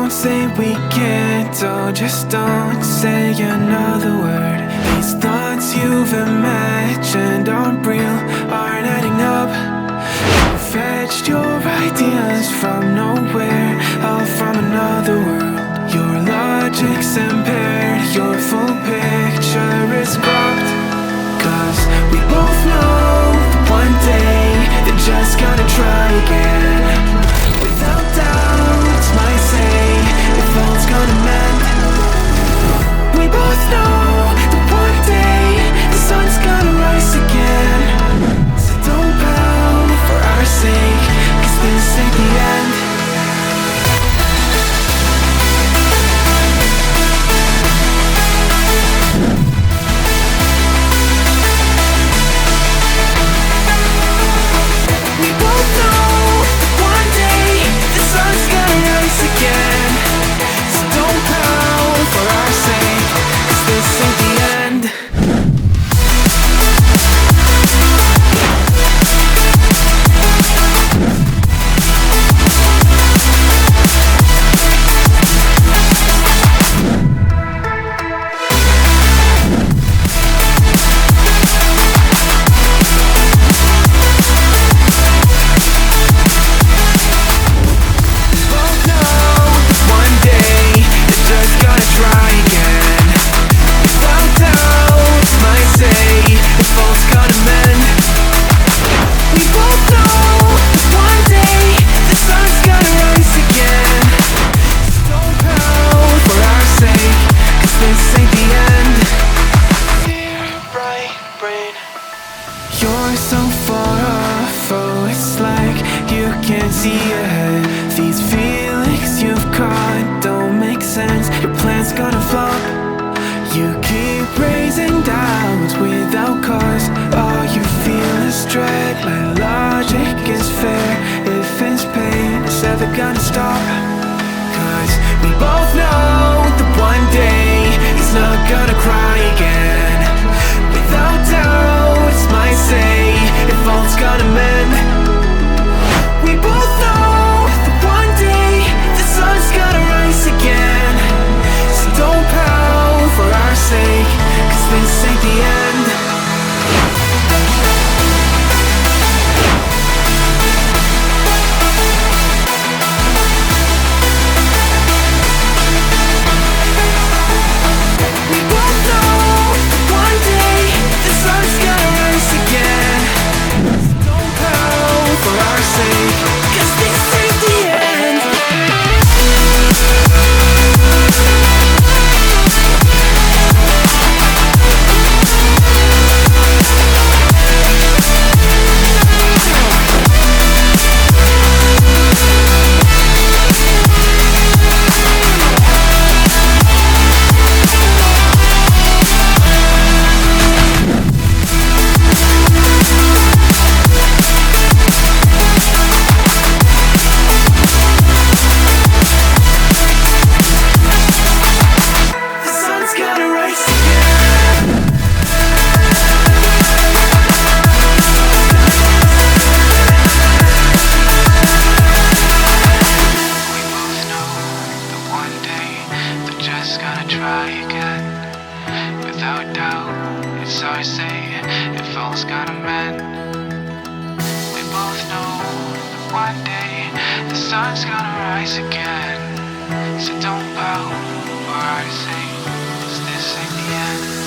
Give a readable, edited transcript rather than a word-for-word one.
Don't say we can't, oh, just don't say another word. These thoughts you've imagined aren't real, aren't adding up. You fetched your ideas from nowhere, all from another world. Your logic's impaired, your full picture is cropped. Cause we both know that one day they're just gonna try again. Without doubt, might say if all's gonna mend. We both know that one day the sun's gonna rise again. So don't pout for our sake, cause this ain't the end. We both know that one day the sun's gonna rise again. So don't pout for our sake, cause this ain't the end. Both know that one day they're just gonna try again. Without doubt, might say if all's gonna mend. We both know that one day the sun's gonna rise again. So don't pout for our sake, cause this ain't the end. Dear bright brain, you're so far off, oh, it's like you can't see ahead. These feelings you've caught don't make sense, your plan's gonna flop. You keep raising doubts without cause, all you feel is dread. My logic is fair, if it's pain, it's ever gonna stop. Cause we both know that one day he's not gonna cry again. Without doubt, might say if all's gonna mend. We both know that one day the sun's gonna rise again. So don't pout for our sake, cause this ain't the end. We both know that one day the sun's gonna rise again. So don't pout for our sake, cause this ain't the end. The sun's gonna rise again. We both know that one day they're just gonna try again. Without doubt, it's our say if all's gonna mend. We both know that one day the sun's gonna rise again. So don't pout for our sake, 'cause this ain't the end.